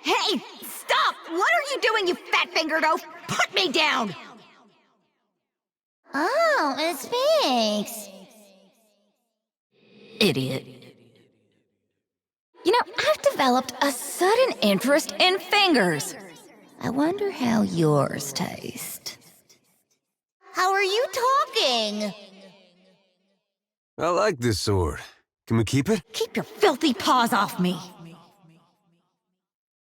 Hey, stop! What are you doing, you fat-fingered oaf? Put me down! Oh, it's Sphinx. Idiot. You know, I've developed a sudden interest in fingers. I wonder how yours taste. How are you talking? I like this sword. Can we keep it? Keep your filthy paws off me.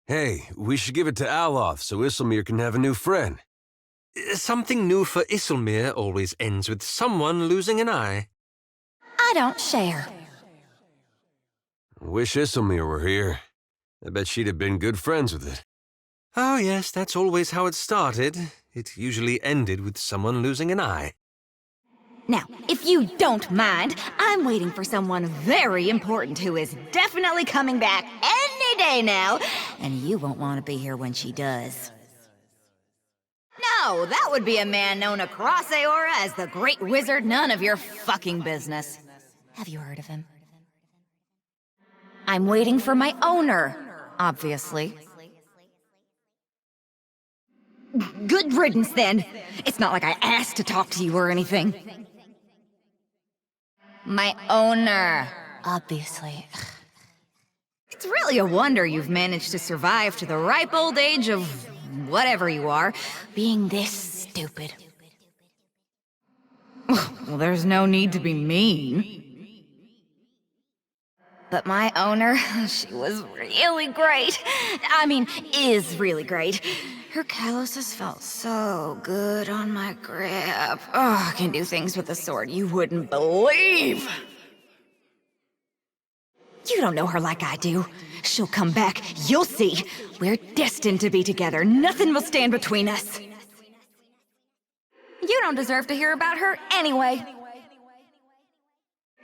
Hey, we should give it to Aloth so Isilmir can have a new friend. Something new for Isilmir always ends with someone losing an eye. I don't share. Wish Isilmir were here. I bet she'd have been good friends with it. Oh yes, that's always how it started. It usually ended with someone losing an eye. Now, if you don't mind, I'm waiting for someone very important who is definitely coming back any day now, and you won't want to be here when she does. No, that would be a man known across Aora as the Great Wizard, none of your fucking business. Have you heard of him? I'm waiting for my owner, obviously. Good riddance, then. It's not like I asked to talk to you or anything. My owner, obviously. It's really a wonder you've managed to survive to the ripe old age of whatever you are, being this stupid. Well, there's no need to be mean. But my owner, she was really great. I mean, is really great. Her calluses felt so good on my grip. Oh, I can do things with a sword you wouldn't believe. You don't know her like I do. She'll come back, you'll see. We're destined to be together. Nothing will stand between us. You don't deserve to hear about her anyway.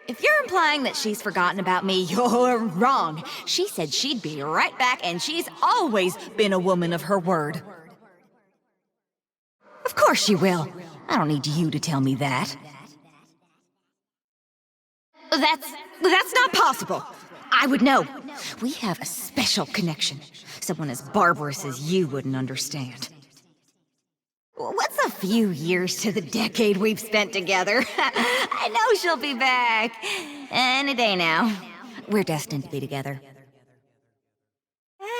If you're implying that she's forgotten about me, you're wrong. She said she'd be right back, and she's always been a woman of her word. Of course she will. I don't need you to tell me that. That's not possible. I would know. We have a special connection. Someone as barbarous as you wouldn't understand. What's a few years to the decade we've spent together? I know she'll be back. Any day now. We're destined to be together.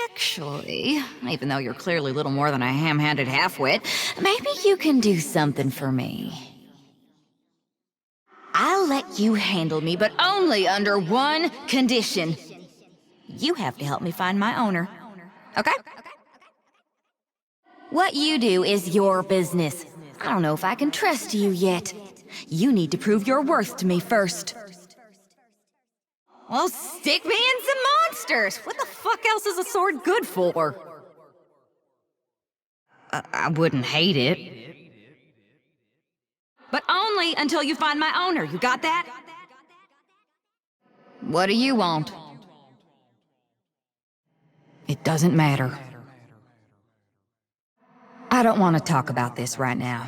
Actually, even though you're clearly little more than a ham-handed half-wit, maybe you can do something for me. I'll let you handle me, but only under one condition. You have to help me find my owner. Okay? What you do is your business. I don't know if I can trust you yet. You need to prove your worth to me first. Well, stick me in some monsters! What the fuck else is a sword good for? I wouldn't hate it. But only until you find my owner, you got that? What do you want? It doesn't matter. I don't want to talk about this right now.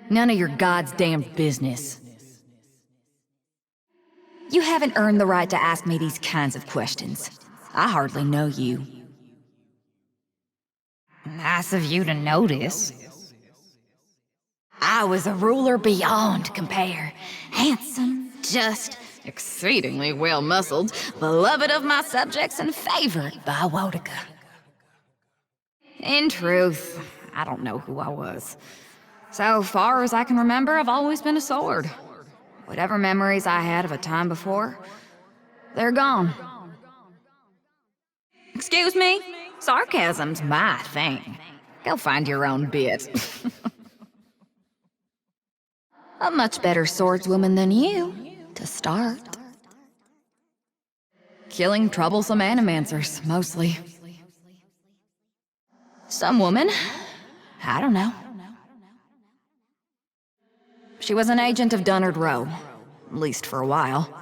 None of your God's damn business. You haven't earned the right to ask me these kinds of questions. I hardly know you. Nice of you to notice. I was a ruler beyond compare. Handsome, just, exceedingly well-muscled, beloved of my subjects and favored by Wodika. In truth, I don't know who I was. So far as I can remember, I've always been a sword. Whatever memories I had of a time before, they're gone. Excuse me? Sarcasm's my thing. Go find your own bit. A much better swordswoman than you, to start. Killing troublesome animancers, mostly. Some woman. I don't know. She was an agent of Dunnard Row, at least for a while.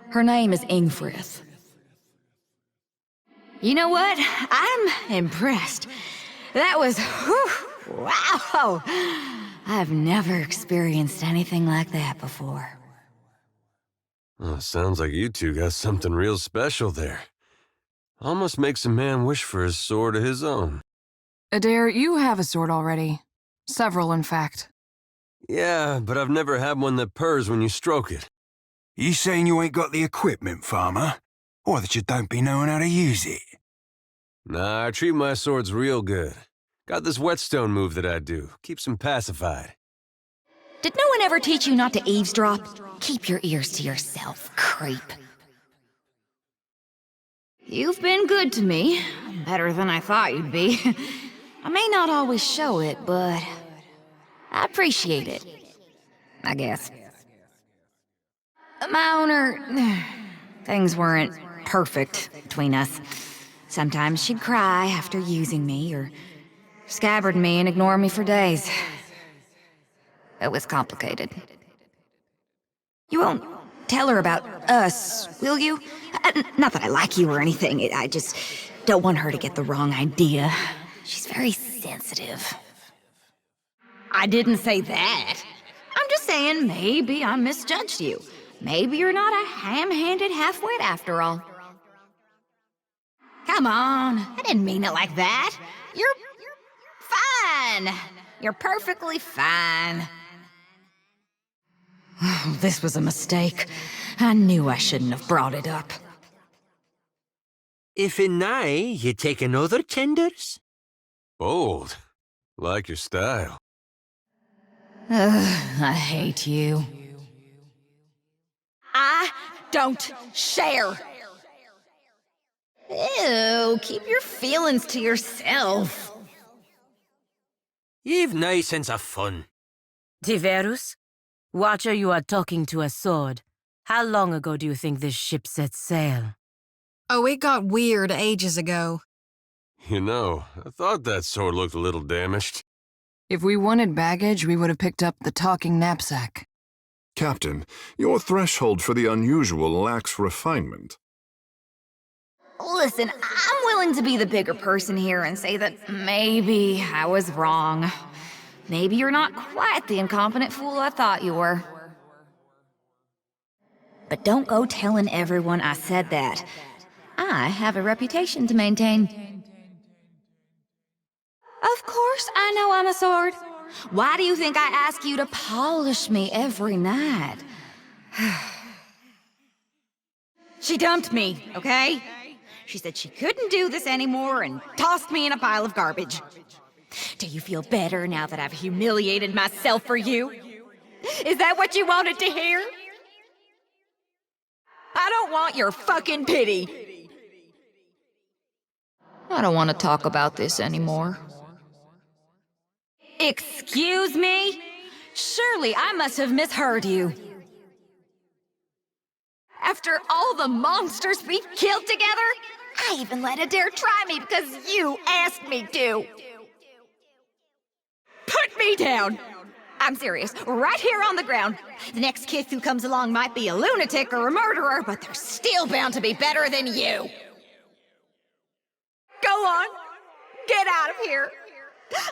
Her name is Ingfrith. You know what? I'm impressed. That was, whew, wow! I've never experienced anything like that before. Oh, sounds like you two got something real special there. Almost makes a man wish for a sword of his own. Adair, you have a sword already. Several, in fact. Yeah, but I've never had one that purrs when you stroke it. You saying you ain't got the equipment, farmer? Or that you don't be knowing how to use it? Nah, I treat my swords real good. Got this whetstone move that I do. Keeps them pacified. Did no one ever teach you not to eavesdrop? Keep your ears to yourself, creep. You've been good to me. Better than I thought you'd be. I may not always show it, but I appreciate it. I guess. My owner... Things weren't perfect between us. Sometimes she'd cry after using me, or scabbard me and ignore me for days. It was complicated. You won't tell her about us, will you? Not that I like you or anything, I just don't want her to get the wrong idea. She's very sensitive. I didn't say that. I'm just saying maybe I misjudged you. Maybe you're not a ham-handed half-wit after all. Come on, I didn't mean it like that. You're fine. You're perfectly fine. This was a mistake. I knew I shouldn't have brought it up. If in Nye you take another tenders? Bold. Like your style. I hate you. I don't share. Ew, keep your feelings to yourself. You've no sense of fun. Tiverus? Watcher, you are talking to a sword. How long ago do you think this ship set sail? Oh, it got weird ages ago. You know, I thought that sword looked a little damaged. If we wanted baggage, we would have picked up the talking knapsack. Captain, your threshold for the unusual lacks refinement. Listen, I'm willing to be the bigger person here and say that maybe I was wrong. Maybe you're not quite the incompetent fool I thought you were. But don't go telling everyone I said that. I have a reputation to maintain. Of course I know I'm a sword. Why do you think I ask you to polish me every night? She dumped me, okay? She said she couldn't do this anymore and tossed me in a pile of garbage. Do you feel better now that I've humiliated myself for you? Is that what you wanted to hear? I don't want your fucking pity. I don't want to talk about this anymore. Excuse me? Surely I must have misheard you. After all the monsters we've killed together, I even let Adair try me because you asked me to. Put me down! I'm serious, right here on the ground. The next kid who comes along might be a lunatic or a murderer, but they're still bound to be better than you. Go on, get out of here.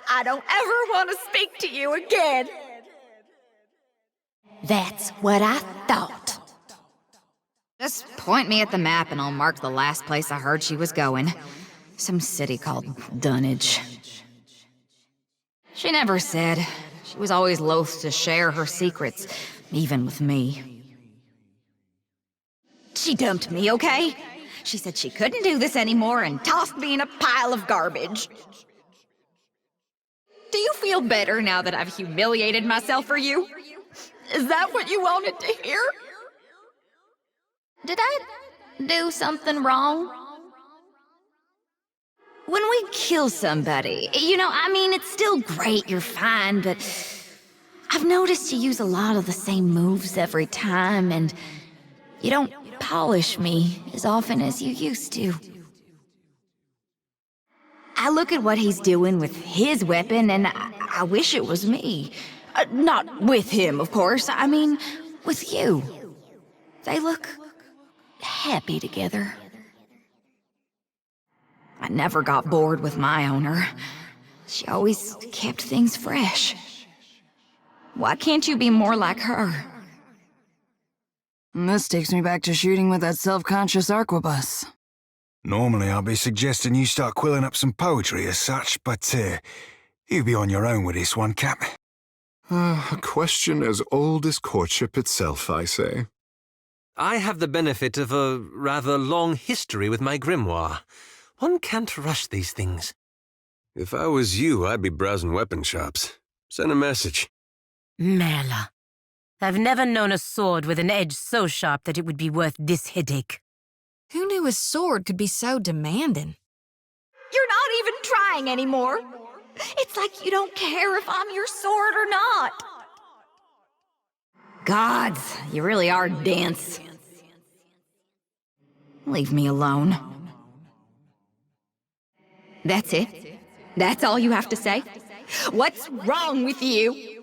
I don't ever want to speak to you again. That's what I thought. Just point me at the map and I'll mark the last place I heard she was going. Some city called Dunnage. She never said. She was always loath to share her secrets, even with me. She dumped me, okay? She said she couldn't do this anymore and tossed me in a pile of garbage. Do you feel better now that I've humiliated myself for you? Is that what you wanted to hear? Did I do something wrong? When we kill somebody, I mean, it's still great, you're fine, but I've noticed you use a lot of the same moves every time, and you don't polish me as often as you used to. I look at what he's doing with his weapon, and I wish it was me. Not with him, of course. I mean, with you. They look happy together. I never got bored with my owner. She always kept things fresh. Why can't you be more like her? And this takes me back to shooting with that self-conscious arquebus. Normally I'll be suggesting you start quilling up some poetry as such, but you be on your own with this one, Cap. A question as old as courtship itself, I say. I have the benefit of a rather long history with my grimoire. One can't rush these things. If I was you, I'd be browsing weapon shops. Send a message. Merla. I've never known a sword with an edge so sharp that it would be worth this headache. Who knew a sword could be so demanding? You're not even trying anymore. It's like you don't care if I'm your sword or not. Gods, you really are dense. Leave me alone. That's it? That's all you have to say? What's wrong with you?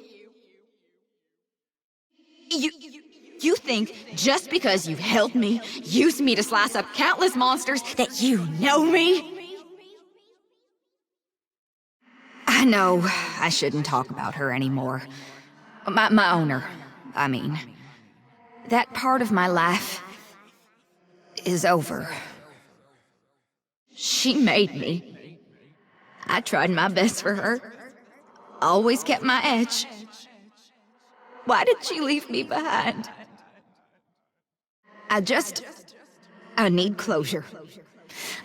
You think just because you've helped me, used me to slice up countless monsters, that you know me? I know I shouldn't talk about her anymore. My owner, I mean. That part of my life is over. She made me. I tried my best for her. Always kept my edge. Why did she leave me behind? I need closure.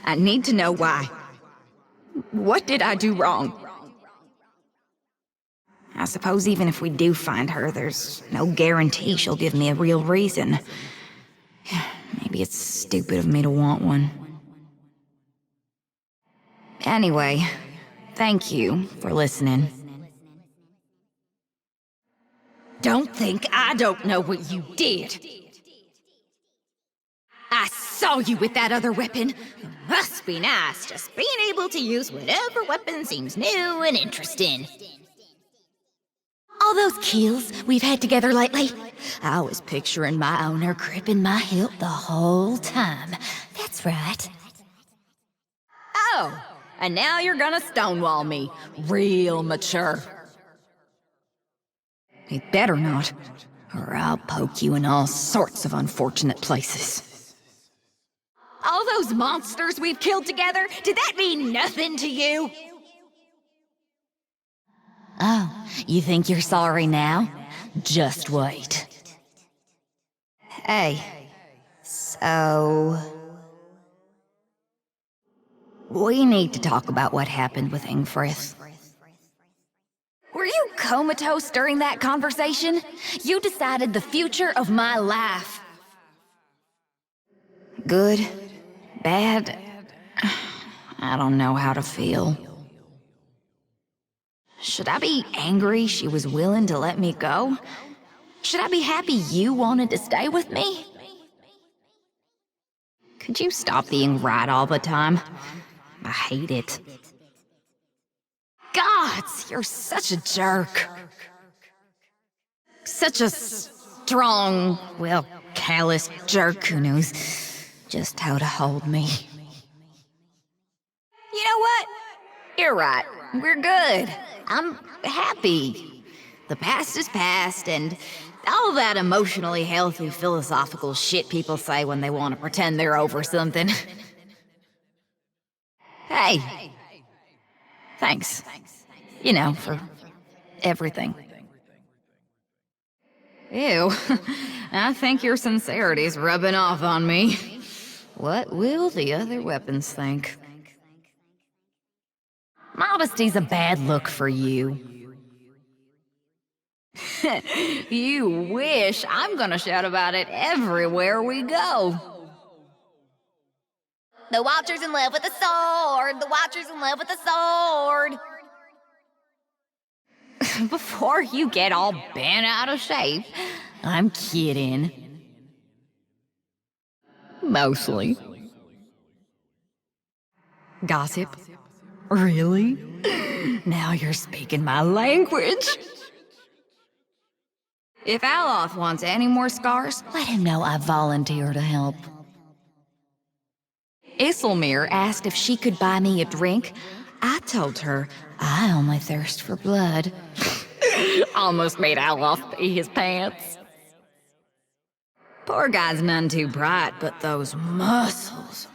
I need to know why. What did I do wrong? I suppose even if we do find her, there's no guarantee she'll give me a real reason. Maybe it's stupid of me to want one. Anyway, thank you for listening. Don't think I don't know what you did. I saw you with that other weapon. Must be nice just being able to use whatever weapon seems new and interesting. All those kills we've had together lately, I was picturing my owner gripping my hilt the whole time. That's right. Oh, and now you're gonna stonewall me. Real mature. You'd better not, or I'll poke you in all sorts of unfortunate places. All those monsters we've killed together, did that mean nothing to you? Oh, you think you're sorry now? Just wait. Hey, so... we need to talk about what happened with Ingfrith. Were you comatose during that conversation? You decided the future of my life. Good? Bad? I don't know how to feel. Should I be angry she was willing to let me go? Should I be happy you wanted to stay with me? Could you stop being right all the time? I hate it. Gods, you're such a jerk. Such a strong, well, callous jerk who knows just how to hold me. You know what? You're right. We're good. I'm happy. The past is past, and all that emotionally healthy philosophical shit people say when they want to pretend they're over something. Hey. Thanks. You know, for everything. Ew. I think your sincerity's rubbing off on me. What will the other weapons think? Modesty's a bad look for you. You wish. I'm gonna shout about it everywhere we go. The Watcher's in love with the sword! The Watcher's in love with the sword! Before you get all bent out of shape, I'm kidding. Mostly. Gossip? Really? Now you're speaking my language. If Aloth wants any more scars, let him know I volunteer to help. Isilmir asked if she could buy me a drink. I told her I only thirst for blood. Almost made Aloth pee his pants. Poor guy's none too bright, but those muscles.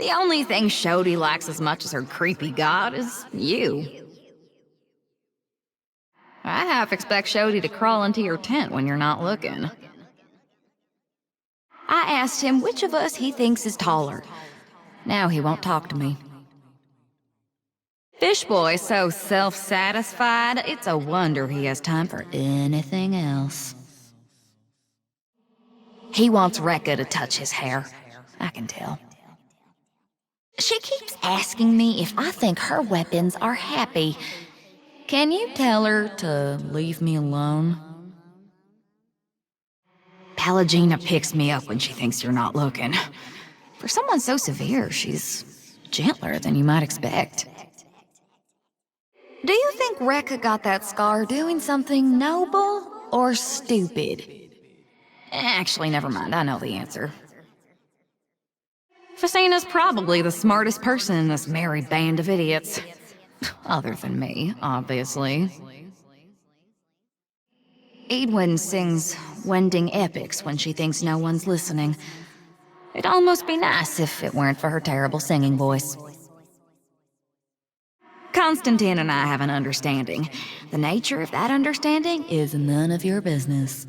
The only thing Shodi lacks as much as her creepy god is you. I half expect Shodi to crawl into your tent when you're not looking. I asked him which of us he thinks is taller. Now he won't talk to me. Fishboy's so self-satisfied, it's a wonder he has time for anything else. He wants Rekka to touch his hair. I can tell. She keeps asking me if I think her weapons are happy. Can you tell her to leave me alone? Palagina picks me up when she thinks you're not looking. For someone so severe, she's gentler than you might expect. Do you think Rekka got that scar doing something noble or stupid? Actually, never mind, I know the answer. Fasina's probably the smartest person in this merry band of idiots. Other than me, obviously. Edwin sings wending epics when she thinks no one's listening. It'd almost be nice if it weren't for her terrible singing voice. Constantine and I have an understanding. The nature of that understanding is none of your business.